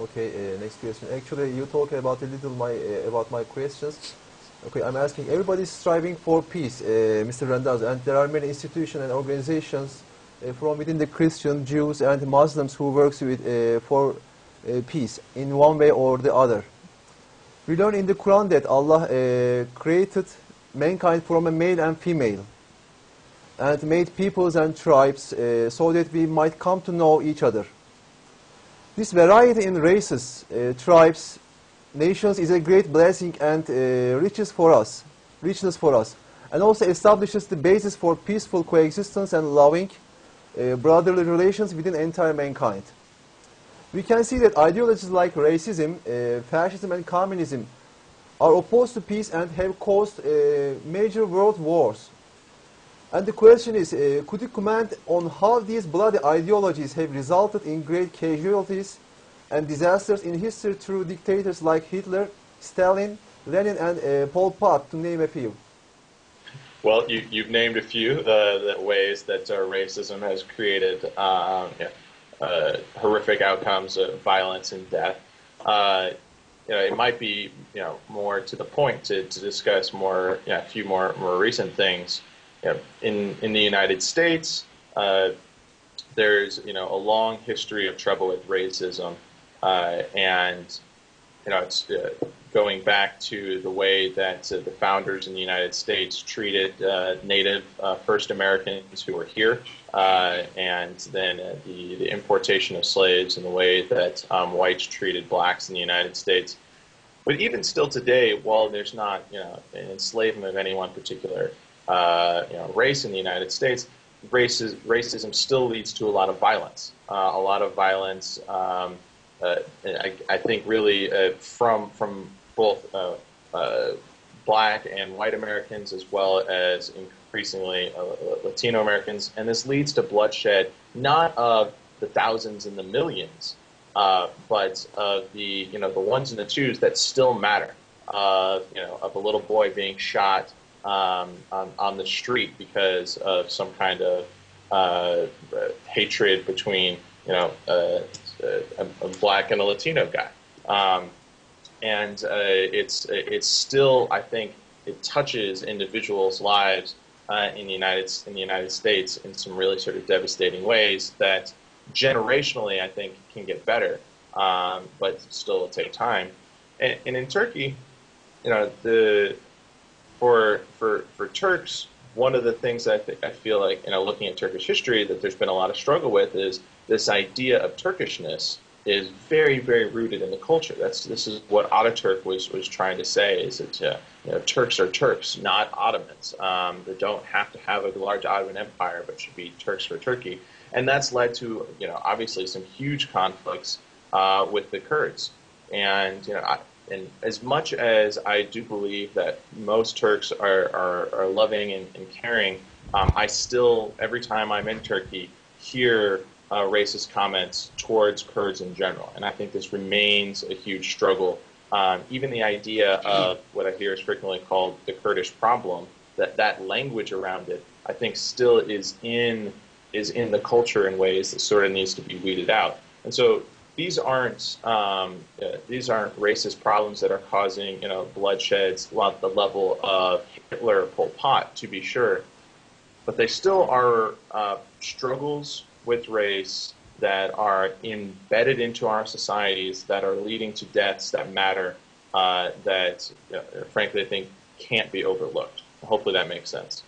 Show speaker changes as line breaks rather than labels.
Okay, next question. Actually, you talk about a little about my questions. Okay, I'm asking. Everybody's striving for peace, Mr. Randazzo, and there are many institutions and organizations from within the Christian, Jews, and Muslims who works with for peace in one way or the other. We learn in the Quran that Allah created mankind from a male and female, and made peoples and tribes so that we might come to know each other. This variety in races, tribes, nations is a great blessing and richness for us, and also establishes the basis for peaceful coexistence and loving brotherly relations within entire mankind. We can see that ideologies like racism, fascism, and communism are opposed to peace and have caused major world wars. And the question is, could you comment on how these bloody ideologies have resulted in great casualties and disasters in history through dictators like Hitler, Stalin, Lenin, and Pol Pot, to name a few?
Well, you've named a few the ways that racism has created horrific outcomes of violence and death. It might be more to the point to discuss a few more recent things. In the United States, there's a long history of trouble with racism, and it's going back to the way that the founders in the United States treated Native First Americans who were here, and then the importation of slaves and the way that whites treated blacks in the United States. But even still today, while there's not an enslavement of any one particular race in the United States, racism still leads to a lot of violence. I think really from both black and white Americans, as well as increasingly Latino Americans, and this leads to bloodshed, not of the thousands and the millions, but of the ones and the twos that still matter. Of a little boy being shot on the street because of some kind of hatred between a black and a Latino guy, and it's still, I think, it touches individuals' lives in the United States in some really sort of devastating ways that generationally I think can get better, but still will take time. And in Turkey, For Turks, one of the things that I feel like, looking at Turkish history, that there's been a lot of struggle with is this idea of Turkishness is very, very rooted in the culture. This is what Ataturk was trying to say, is that Turks are Turks, not Ottomans. They don't have to have a large Ottoman Empire, but should be Turks for Turkey. And that's led to, obviously some huge conflicts with the Kurds. And, and as much as I do believe that most Turks are loving and caring, I still, every time I'm in Turkey, hear racist comments towards Kurds in general. And I think this remains a huge struggle. Even the idea of what I hear is frequently called the Kurdish problem, that language around it, I think still is in the culture in ways that sort of needs to be weeded out. And so these aren't racist problems that are causing bloodsheds at the level of Hitler or Pol Pot, to be sure, but they still are struggles with race that are embedded into our societies, that are leading to deaths that matter, that frankly I think can't be overlooked. Hopefully that makes sense.